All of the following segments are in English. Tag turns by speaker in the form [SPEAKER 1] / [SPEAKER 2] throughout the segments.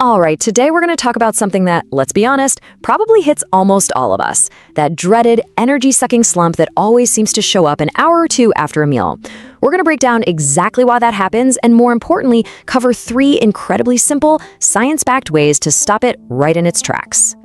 [SPEAKER 1] All right, today we're going to talk about something that, let's be honest, probably hits almost all of us. That dreaded, energy-sucking slump that always seems to show up an hour or two after a meal. We're going to break down exactly why that happens and, more importantly, cover 3 incredibly simple, science-backed ways to stop it right in its tracks.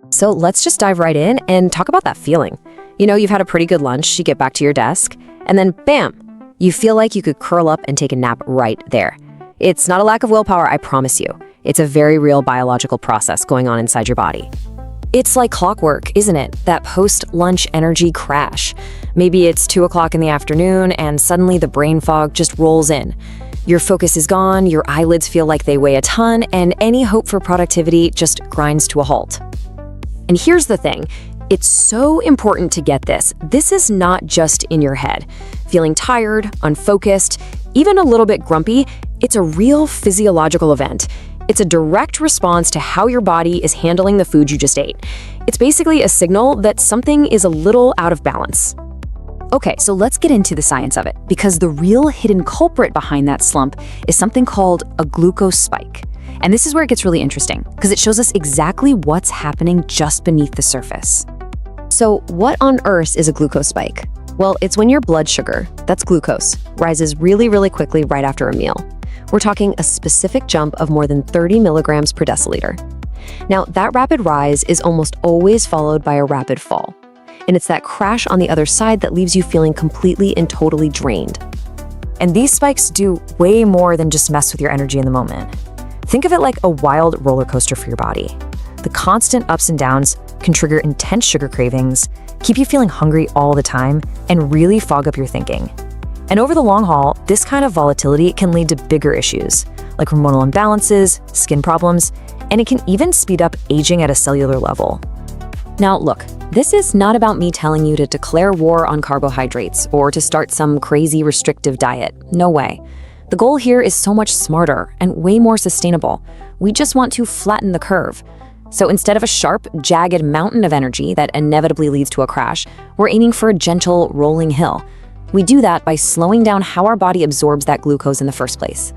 [SPEAKER 1] So let's just dive right in and talk about that feeling. You know, you've had a pretty good lunch, you get back to your desk, and then bam, you feel like you could curl up and take a nap right there. It's not a lack of willpower, I promise you. It's a very real biological process going on inside your body. It's like clockwork, isn't it? That post-lunch energy crash. Maybe it's 2 o'clock in the afternoon and suddenly the brain fog just rolls in. Your focus is gone, your eyelids feel like they weigh a ton, and any hope for productivity just grinds to a halt. And here's the thing. It's so important to get this. This is not just in your head. Feeling tired, unfocused, even a little bit grumpy, it's a real physiological event. It's a direct response to how your body is handling the food you just ate. It's basically a signal that something is a little out of balance. Okay, so let's get into the science of it, because the real hidden culprit behind that slump is something called a glucose spike. And this is where it gets really interesting, because it shows us exactly what's happening just beneath the surface. So what on earth is a glucose spike? Well, it's when your blood sugar, that's glucose, rises really, really quickly right after a meal. We're talking a specific jump of more than 30 milligrams per deciliter. Now, that rapid rise is almost always followed by a rapid fall. And it's that crash on the other side that leaves you feeling completely and totally drained. And these spikes do way more than just mess with your energy in the moment. Think of it like a wild roller coaster for your body. The constant ups and downs can trigger intense sugar cravings, keep you feeling hungry all the time, and really fog up your thinking. And over the long haul, this kind of volatility can lead to bigger issues, like hormonal imbalances, skin problems, and it can even speed up aging at a cellular level. Now look, this is not about me telling you to declare war on carbohydrates or to start some crazy restrictive diet. No way. The goal here is so much smarter and way more sustainable. We just want to flatten the curve. So instead of a sharp, jagged mountain of energy that inevitably leads to a crash, we're aiming for a gentle, rolling hill. We do that by slowing down how our body absorbs that glucose in the first place.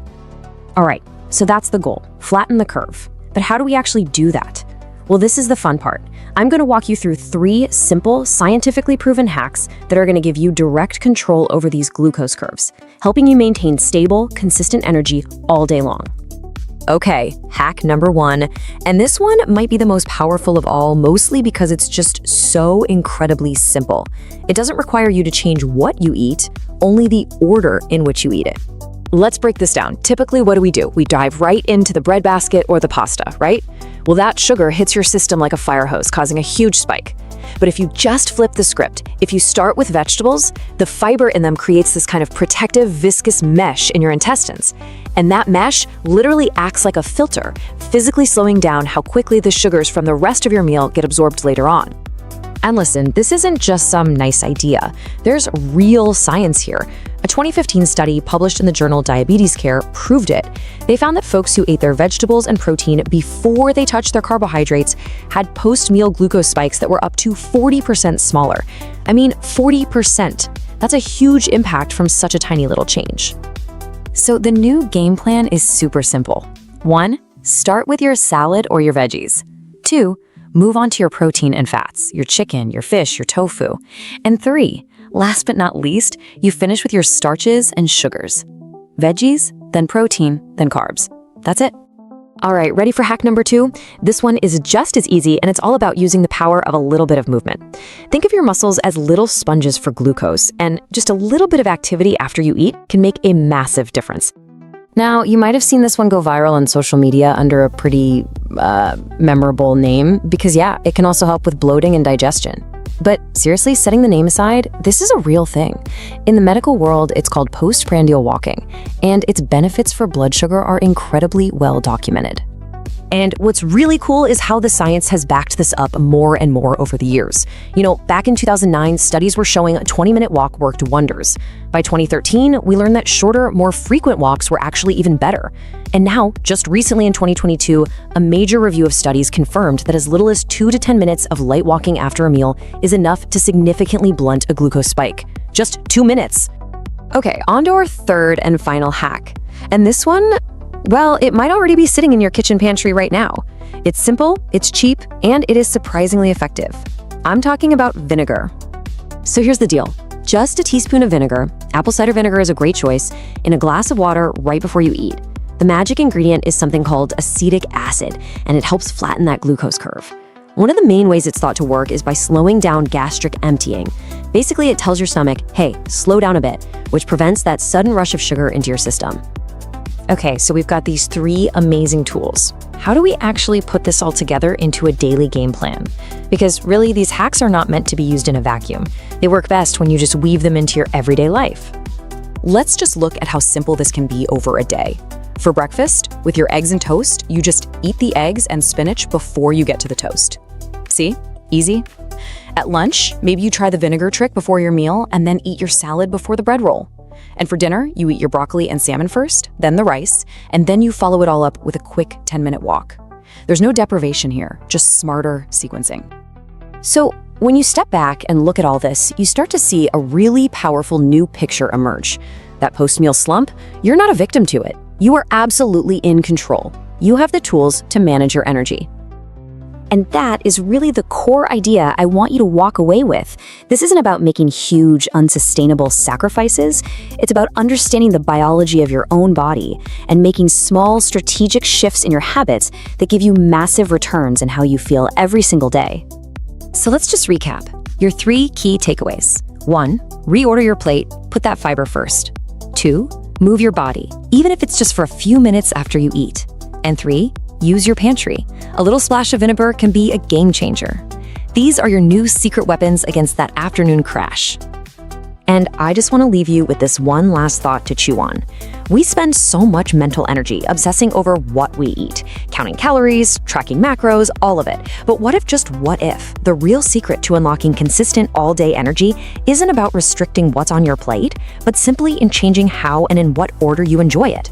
[SPEAKER 1] All right, so that's the goal, flatten the curve. But how do we actually do that? Well, this is the fun part. I'm going to walk you through 3 simple, scientifically proven hacks that are going to give you direct control over these glucose curves, helping you maintain stable, consistent energy all day long. Okay, hack number 1, and this one might be the most powerful of all, mostly because it's just so incredibly simple. It doesn't require you to change what you eat, only the order in which you eat it. Let's break this down. Typically, what do? We dive right into the bread basket or the pasta, right? Well, that sugar hits your system like a fire hose, causing a huge spike. But if you just flip the script, if you start with vegetables, the fiber in them creates this kind of protective, viscous mesh in your intestines. And that mesh literally acts like a filter, physically slowing down how quickly the sugars from the rest of your meal get absorbed later on. And listen, this isn't just some nice idea. There's real science here. A 2015 study published in the journal Diabetes Care proved it. They found that folks who ate their vegetables and protein before they touched their carbohydrates had post-meal glucose spikes that were up to 40% smaller. I mean, 40%. That's a huge impact from such a tiny little change. So the new game plan is super simple. 1, start with your salad or your veggies. 2, move on to your protein and fats, your chicken, your fish, your tofu. And 3, last but not least, you finish with your starches and sugars. Veggies, then protein, then carbs. That's it. All right, ready for hack number 2? This one is just as easy, and it's all about using the power of a little bit of movement. Think of your muscles as little sponges for glucose, and just a little bit of activity after you eat can make a massive difference. Now, you might have seen this one go viral on social media under a pretty memorable name, because yeah, it can also help with bloating and digestion. But seriously, setting the name aside, this is a real thing. In the medical world, it's called postprandial walking, and its benefits for blood sugar are incredibly well documented. And what's really cool is how the science has backed this up more and more over the years. You know, back in 2009, studies were showing a 20-minute walk worked wonders. By 2013, we learned that shorter, more frequent walks were actually even better. And now, just recently in 2022, a major review of studies confirmed that as little as 2 to 10 minutes of light walking after a meal is enough to significantly blunt a glucose spike. Just 2 minutes. Okay, on to our third and final hack. And this one, Well, it might already be sitting in your kitchen pantry right now. It's simple, it's cheap, and it is surprisingly effective. I'm talking about vinegar. So here's the deal. Just a teaspoon of vinegar, apple cider vinegar is a great choice, in a glass of water right before you eat. The magic ingredient is something called acetic acid, and it helps flatten that glucose curve. One of the main ways it's thought to work is by slowing down gastric emptying. Basically, it tells your stomach, hey, slow down a bit, which prevents that sudden rush of sugar into your system. Okay, so we've got these 3 amazing tools. How do we actually put this all together into a daily game plan? Because really, these hacks are not meant to be used in a vacuum. They work best when you just weave them into your everyday life.
[SPEAKER 2] Let's just look at how simple this can be over a day. For breakfast, with your eggs and toast, you just eat the eggs and spinach before you get to the toast. See? Easy. At lunch, maybe you try the vinegar trick before your meal and then eat your salad before the bread roll. And for dinner, you eat your broccoli and salmon first, then the rice, and then you follow it all up with a quick 10-minute walk. There's no deprivation here, just smarter sequencing.
[SPEAKER 1] So when you step back and look at all this, you start to see a really powerful new picture emerge. That post-meal slump, you're not a victim to it. You are absolutely in control. You have the tools to manage your energy. And that is really the core idea I want you to walk away with. This isn't about making huge, unsustainable sacrifices. It's about understanding the biology of your own body and making small, strategic shifts in your habits that give you massive returns in how you feel every single day. So let's just recap. Your 3 key takeaways. 1, reorder your plate, put that fiber first. 2, move your body, even if it's just for a few minutes after you eat. And 3, use your pantry. A little splash of vinegar can be a game changer. These are your new secret weapons against that afternoon crash. And I just want to leave you with this one last thought to chew on. We spend so much mental energy obsessing over what we eat, counting calories, tracking macros, all of it. But what if the real secret to unlocking consistent all-day energy isn't about restricting what's on your plate, but simply in changing how and in what order you enjoy it?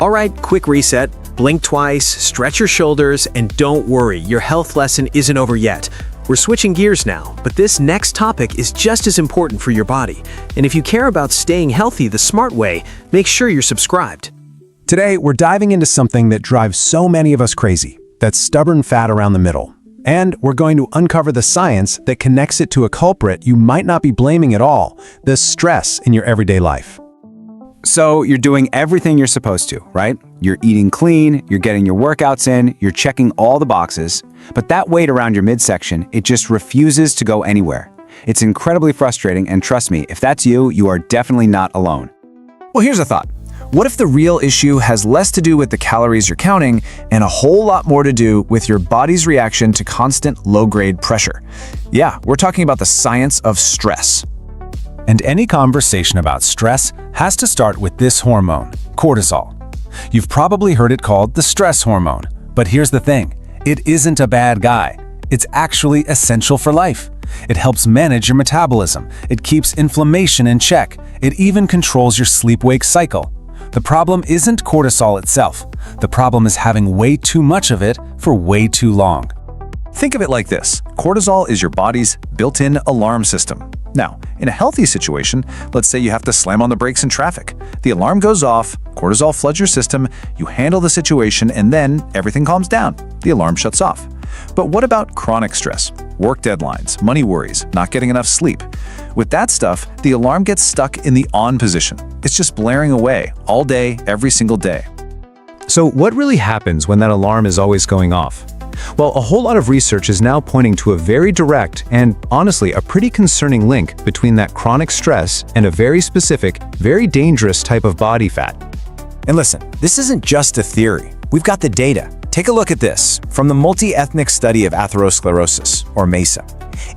[SPEAKER 3] All right, quick reset. Blink twice, stretch your shoulders, and don't worry, your health lesson isn't over yet. We're switching gears now, but this next topic is just as important for your body. And if you care about staying healthy the smart way, make sure you're subscribed.
[SPEAKER 4] Today, we're diving into something that drives so many of us crazy, that stubborn fat around the middle. And we're going to uncover the science that connects it to a culprit you might not be blaming at all, the stress in your everyday life.
[SPEAKER 5] So you're doing everything you're supposed to, right? You're eating clean, you're getting your workouts in, you're checking all the boxes, but that weight around your midsection, it just refuses to go anywhere. It's incredibly frustrating, and trust me, if that's you, you are definitely not alone.
[SPEAKER 6] Well, here's a thought. What if the real issue has less to do with the calories you're counting and a whole lot more to do with your body's reaction to constant low-grade pressure? Yeah, we're talking about the science of stress.
[SPEAKER 4] And any conversation about stress has to start with this hormone, cortisol. You've probably heard it called the stress hormone, but here's the thing, it isn't a bad guy. It's actually essential for life. It helps manage your metabolism, it keeps inflammation in check, it even controls your sleep-wake cycle. The problem isn't cortisol itself. The problem is having way too much of it for way too long.
[SPEAKER 6] Think of it like this. Cortisol is your body's built-in alarm system. Now, in a healthy situation, let's say you have to slam on the brakes in traffic. The alarm goes off, cortisol floods your system, you handle the situation, and then everything calms down. The alarm shuts off. But what about chronic stress? Work deadlines, money worries, not getting enough sleep. With that stuff, the alarm gets stuck in the on position. It's just blaring away all day, every single day.
[SPEAKER 4] So what really happens when that alarm is always going off? Well, a whole lot of research is now pointing to a very direct and, honestly, a pretty concerning link between that chronic stress and a very specific, very dangerous type of body fat.
[SPEAKER 6] And listen, this isn't just a theory. We've got the data. Take a look at this from the multi-ethnic study of atherosclerosis, or MESA.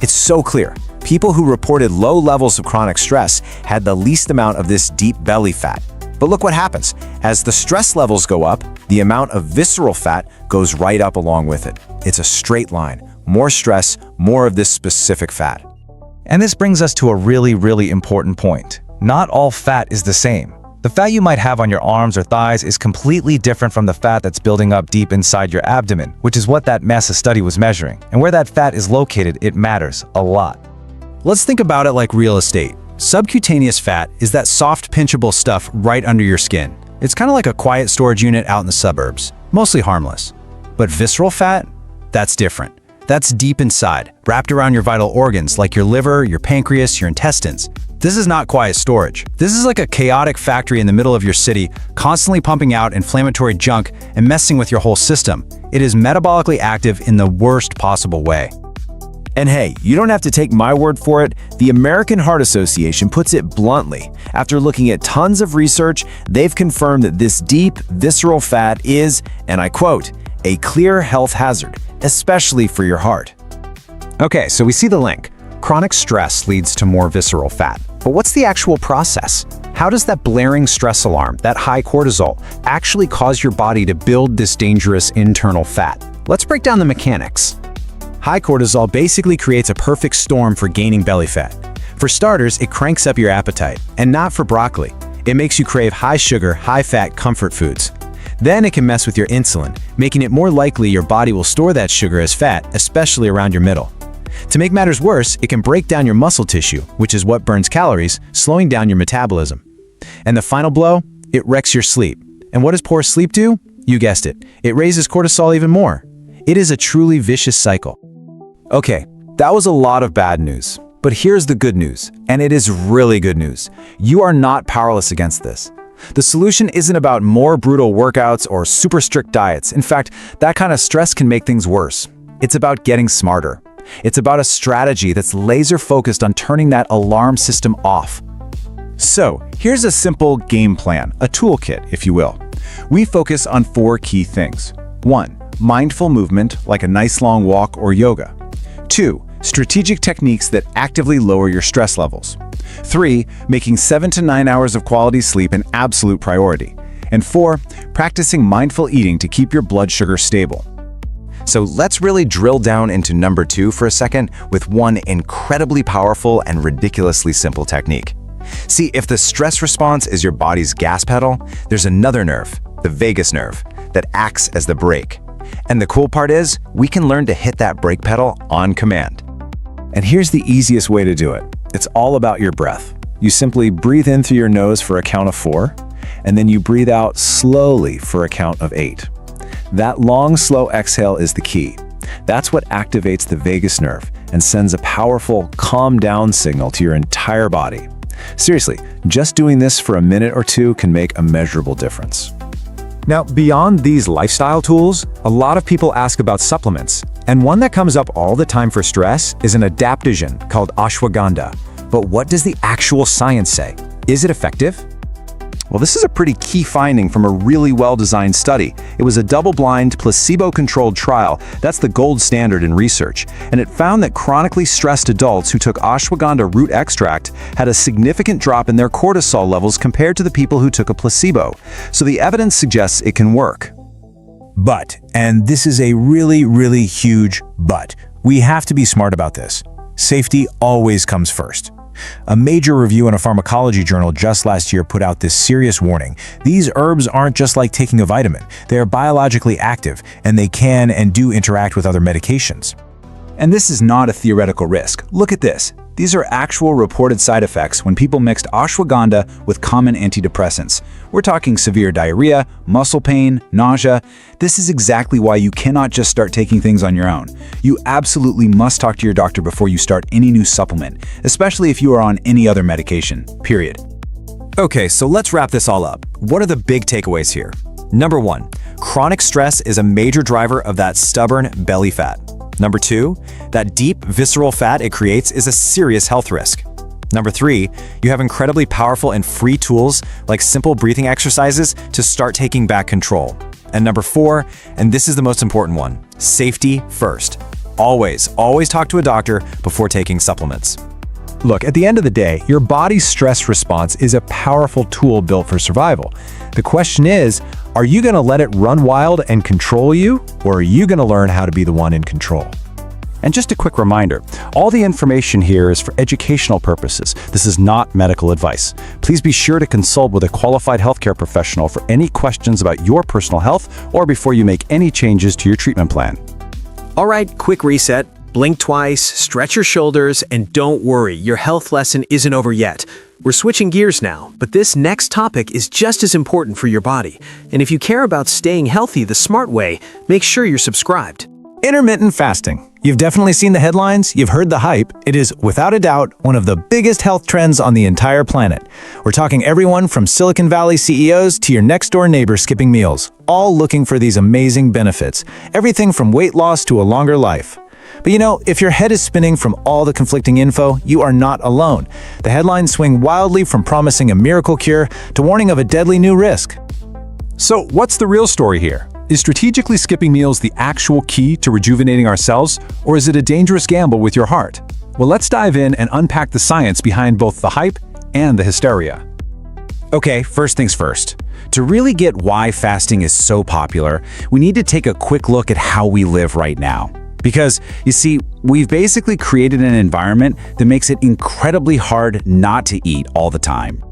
[SPEAKER 6] It's so clear. People who reported low levels of chronic stress had the least amount of this deep belly fat. But look what happens. As the stress levels go up, the amount of visceral fat goes right up along with it. It's a straight line. More stress, more of this specific fat.
[SPEAKER 7] And this brings us to a really important point. Not all fat is the same. The fat you might have on your arms or thighs is completely different from the fat that's building up deep inside your abdomen, which is what that MESA study was measuring. And where that fat is located, it matters a lot.
[SPEAKER 4] Let's think about it like real estate. Subcutaneous fat is that soft, pinchable stuff right under your skin.
[SPEAKER 5] It's kind of like a quiet storage unit out in the suburbs, mostly harmless. But visceral fat? That's different. That's deep inside, wrapped around your vital organs like your liver, your pancreas, your intestines. This is not quiet storage. This is like a chaotic factory in the middle of your city, constantly pumping out inflammatory junk and messing with your whole system. It is metabolically active in the worst possible way.
[SPEAKER 8] And hey, you don't have to take my word for it. The American Heart Association puts it bluntly. After looking at tons of research, they've confirmed that this deep, visceral fat is, and I quote, a clear health hazard, especially for your heart.
[SPEAKER 5] Okay, so we see the link. Chronic stress leads to more visceral fat. But what's the actual process? How does that blaring stress alarm, that high cortisol, actually cause your body to build this dangerous internal fat? Let's break down the mechanics.
[SPEAKER 3] High cortisol basically creates a perfect storm for gaining belly fat. For starters, it cranks up your appetite, and not for broccoli. It makes you crave high-sugar, high-fat comfort foods. Then it can mess with your insulin, making it more likely your body will store that sugar as fat, especially around your middle. To make matters worse, it can break down your muscle tissue, which is what burns calories, slowing down your metabolism. And the final blow? It wrecks your sleep. And what does poor sleep do? You guessed it. It raises cortisol even more. It is a truly vicious cycle.
[SPEAKER 8] Okay, that was a lot of bad news. But here's the good news, and it is really good news. You are not powerless against this. The solution isn't about more brutal workouts or super strict diets. In fact, that kind of stress can make things worse. It's about getting smarter. It's about a strategy that's laser focused on turning that alarm system off. So, here's a simple game plan, a toolkit, if you will. We focus on 4 key things. 1. Mindful movement, like a nice long walk or yoga. 2. Strategic techniques that actively lower your stress levels. 3. Making 7 to 9 hours of quality sleep an absolute priority. And 4. Practicing mindful eating to keep your blood sugar stable.
[SPEAKER 7] So let's really drill down into number 2 for a second with one incredibly powerful and ridiculously simple technique. See, if the stress response is your body's gas pedal, there's another nerve, the vagus nerve, that acts as the brake. And the cool part is, we can learn to hit that brake pedal on command.
[SPEAKER 8] And here's the easiest way to do it. It's all about your breath. You simply breathe in through your nose for a count of 4, and then you breathe out slowly for a count of 8. That long, slow exhale is the key. That's what activates the vagus nerve and sends a powerful calm down signal to your entire body. Seriously, just doing this for a minute or 2 can make a measurable difference.
[SPEAKER 5] Now, beyond these lifestyle tools, a lot of people ask about supplements. And one that comes up all the time for stress is an adaptogen called ashwagandha. But what does the actual science say? Is it effective?
[SPEAKER 6] Well, this is a pretty key finding from a really well-designed study. It was a double-blind, placebo-controlled trial. That's the gold standard in research. And it found that chronically stressed adults who took ashwagandha root extract had a significant drop in their cortisol levels compared to the people who took a placebo. So the evidence suggests it can work.
[SPEAKER 3] But, and this is a really, really huge but, we have to be smart about this. Safety always comes first. A major review in a pharmacology journal just last year put out this serious warning. These herbs aren't just like taking a vitamin. They are biologically active, and they can and do interact with other medications.
[SPEAKER 5] And this is not a theoretical risk. Look at this. These are actual reported side effects when people mixed ashwagandha with common antidepressants. We're talking severe diarrhea, muscle pain, nausea. This is exactly why you cannot just start taking things on your own. You absolutely must talk to your doctor before you start any new supplement, especially if you are on any other medication, period.
[SPEAKER 8] Okay, so let's wrap this all up. What are the big takeaways here? Number 1, chronic stress is a major driver of that stubborn belly fat. Number 2, that deep visceral fat it creates is a serious health risk. Number 3, you have incredibly powerful and free tools like simple breathing exercises to start taking back control. And number 4, and this is the most important one, safety first. Always talk to a doctor before taking supplements.
[SPEAKER 5] Look, at the end of the day, your body's stress response is a powerful tool built for survival. The question is, are you going to let it run wild and control you, or are you going to learn how to be the one in control?
[SPEAKER 9] And just a quick reminder, all the information here is for educational purposes. This is not medical advice. Please be sure to consult with a qualified healthcare professional for any questions about your personal health or before you make any changes to your treatment plan.
[SPEAKER 3] All right, quick reset. Blink twice, stretch your shoulders, and don't worry, your health lesson isn't over yet. We're switching gears now, but this next topic is just as important for your body. And if you care about staying healthy the smart way, make sure you're subscribed.
[SPEAKER 8] Intermittent fasting. You've definitely seen the headlines, you've heard the hype. It is, without a doubt, one of the biggest health trends on the entire planet. We're talking everyone from Silicon Valley CEOs to your next-door neighbor skipping meals, all looking for these amazing benefits. Everything from weight loss to a longer life. But you know, if your head is spinning from all the conflicting info, you are not alone. The headlines swing wildly from promising a miracle cure to warning of a deadly new risk.
[SPEAKER 9] So what's the real story here? Is strategically skipping meals the actual key to rejuvenating our cells, or is it a dangerous gamble with your heart? Well, let's dive in and unpack the science behind both the hype and the hysteria.
[SPEAKER 5] Okay, first things first. To really get why fasting is so popular, we need to take a quick look at how we live right now. Because, you see, we've basically created an environment that makes it incredibly hard not to eat all the time.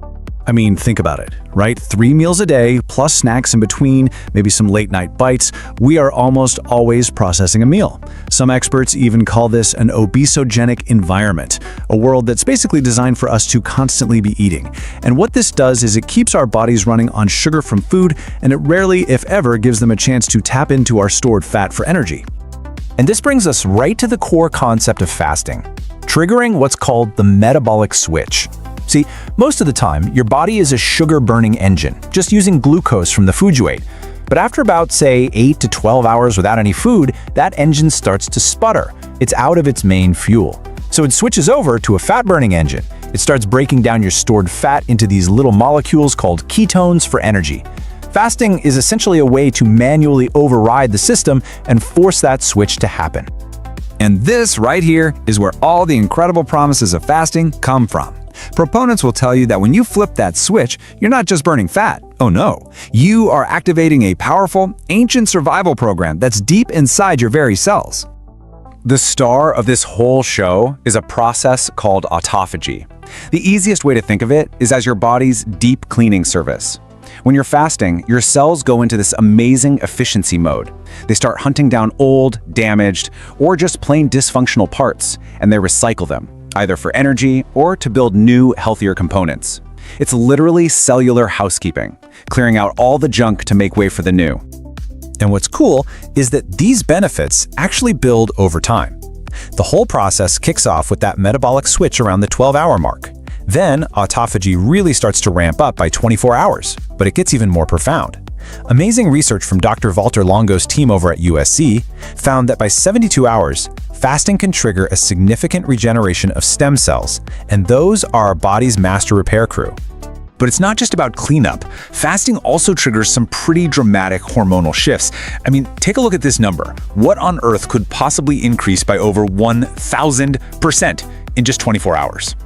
[SPEAKER 8] I mean, think about it, right? 3 meals a day, plus snacks in between, maybe some late-night bites. We are almost always processing a meal. Some experts even call this an obesogenic environment, a world that's basically designed for us to constantly be eating. And what this does is it keeps our bodies running on sugar from food, and it rarely, if ever, gives them a chance to tap into our stored fat for energy. And this brings us right to the core concept of fasting, triggering what's called the metabolic switch. See, most of the time, your body is a sugar-burning engine, just using glucose from the food you ate. But after about, say, 8 to 12 hours without any food, that engine starts to sputter. It's out of its main fuel. So it switches over to a fat-burning engine. It starts breaking down your stored fat into these little molecules called ketones for energy. Fasting is essentially a way to manually override the system and force that switch to happen.
[SPEAKER 5] And this right here is where all the incredible promises of fasting come from. Proponents will tell you that when you flip that switch, you're not just burning fat. Oh no, you are activating a powerful, ancient survival program that's deep inside your very cells. The star of this whole show is a process called autophagy. The easiest way to think of it is as your body's deep cleaning service. When you're fasting, your cells go into this amazing efficiency mode. They start hunting down old, damaged, or just plain dysfunctional parts, and they recycle them, either for energy or to build new, healthier components. It's literally cellular housekeeping, clearing out all the junk to make way for the new.
[SPEAKER 8] And what's cool is that these benefits actually build over time. The whole process kicks off with that metabolic switch around the 12-hour mark. Then, autophagy really starts to ramp up by 24 hours, but it gets even more profound. Amazing research from Dr. Valter Longo's team over at USC found that by 72 hours, fasting can trigger a significant regeneration of stem cells, and those are our body's master repair crew.
[SPEAKER 5] But it's not just about cleanup. Fasting also triggers some pretty dramatic hormonal shifts. I mean, take a look at this number. What on earth could possibly increase by over 1,000% in just 24 hours?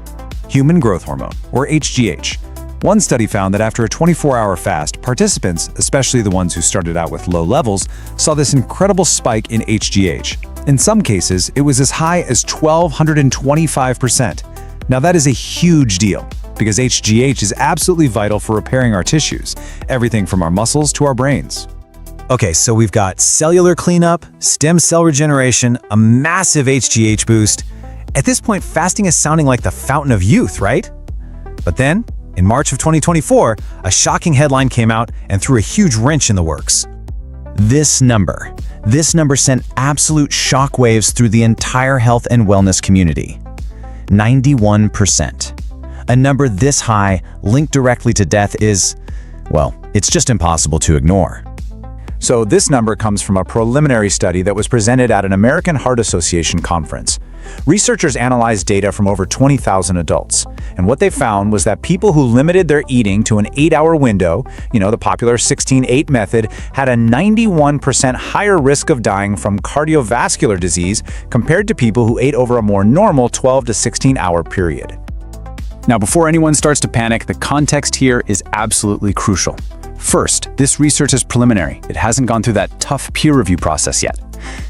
[SPEAKER 8] Human growth hormone, or HGH. One study found that after a 24-hour fast, participants, especially the ones who started out with low levels, saw this incredible spike in HGH. In some cases, it was as high as 1,225%. Now that is a huge deal, because HGH is absolutely vital for repairing our tissues, everything from our muscles to our brains. Okay, so we've got cellular cleanup, stem cell regeneration, a massive HGH boost. At this point, fasting is sounding like the fountain of youth, right? But then, in March of 2024, a shocking headline came out and threw a huge wrench in the works. This number sent absolute shockwaves through the entire health and wellness community. 91%. A number this high, linked directly to death is, well, it's just impossible to ignore. So this number comes from a preliminary study that was presented at an American Heart Association conference. Researchers analyzed data from over 20,000 adults, and what they found was that people who limited their eating to an 8-hour window, the popular 16-8 method, had a 91% higher risk of dying from cardiovascular disease compared to people who ate over a more normal 12 to 16-hour period.
[SPEAKER 5] Now, before anyone starts to panic, the context here is absolutely crucial. First, this research is preliminary. It hasn't gone through that tough peer review process yet.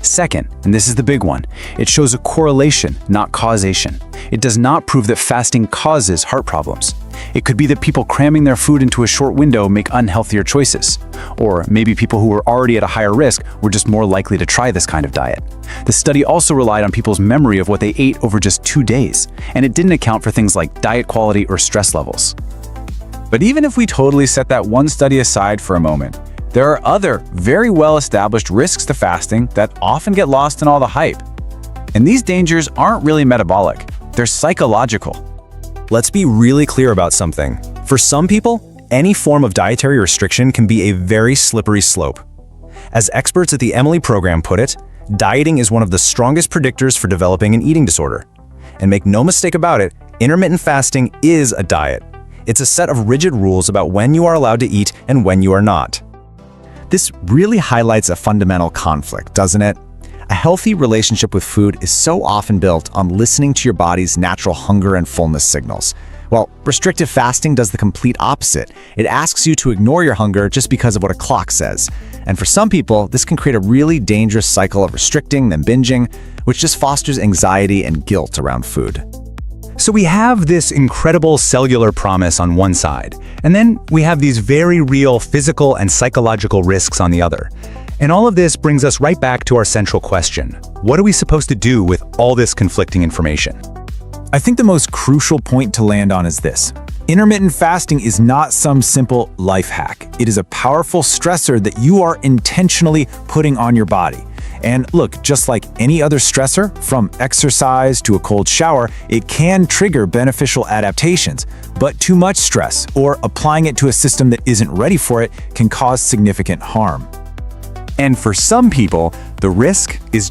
[SPEAKER 5] Second, and this is the big one, it shows a correlation, not causation. It does not prove that fasting causes heart problems. It could be that people cramming their food into a short window make unhealthier choices. Or maybe people who were already at a higher risk were just more likely to try this kind of diet. The study also relied on people's memory of what they ate over just 2 days, and it didn't account for things like diet quality or stress levels.
[SPEAKER 4] But even if we totally set that one study aside for a moment, there are other, very well-established risks to fasting that often get lost in all the hype. And these dangers aren't really metabolic, they're psychological.
[SPEAKER 8] Let's be really clear about something. For some people, any form of dietary restriction can be a very slippery slope. As experts at the Emily program put it, dieting is one of the strongest predictors for developing an eating disorder. And make no mistake about it, intermittent fasting is a diet. It's a set of rigid rules about when you are allowed to eat and when you are not.
[SPEAKER 5] This really highlights a fundamental conflict, doesn't it? A healthy relationship with food is so often built on listening to your body's natural hunger and fullness signals. Well, restrictive fasting does the complete opposite. It asks you to ignore your hunger just because of what a clock says. And for some people, this can create a really dangerous cycle of restricting then binging, which just fosters anxiety and guilt around food.
[SPEAKER 4] So we have this incredible cellular promise on one side, and then we have these very real physical and psychological risks on the other. And all of this brings us right back to our central question. What are we supposed to do with all this conflicting information?
[SPEAKER 3] I think the most crucial point to land on is this. Intermittent fasting is not some simple life hack. It is a powerful stressor that you are intentionally putting on your body. And look, just like any other stressor, from exercise to a cold shower, it can trigger beneficial adaptations. But too much stress, or applying it to a system that isn't ready for it, can cause significant harm.
[SPEAKER 5] And for some people, the risk is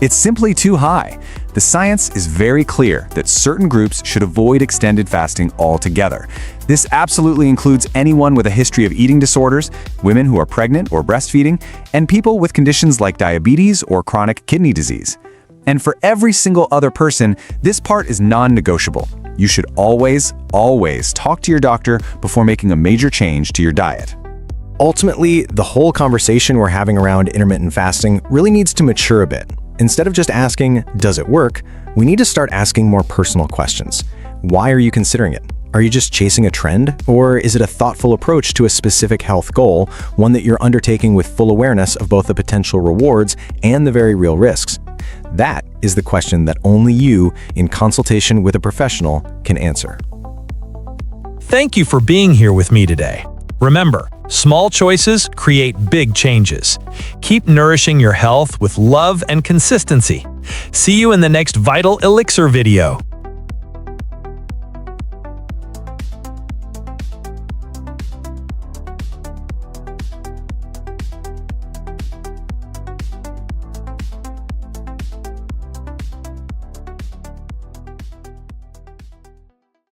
[SPEAKER 5] it's simply too high. The science is very clear that certain groups should avoid extended fasting altogether. This absolutely includes anyone with a history of eating disorders, women who are pregnant or breastfeeding, and people with conditions like diabetes or chronic kidney disease. And for every single other person, this part is non-negotiable. You should always talk to your doctor before making a major change to your diet.
[SPEAKER 8] Ultimately, the whole conversation we're having around intermittent fasting really needs to mature a bit. Instead of just asking, does it work? We need to start asking more personal questions. Why are you considering it? Are you just chasing a trend? Or is it a thoughtful approach to a specific health goal, one that you're undertaking with full awareness of both the potential rewards and the very real risks? That is the question that only you, in consultation with a professional, can answer.
[SPEAKER 10] Thank you for being here with me today. Remember, small choices create big changes. Keep nourishing your health with love and consistency. See you in the next Vital Elixir video.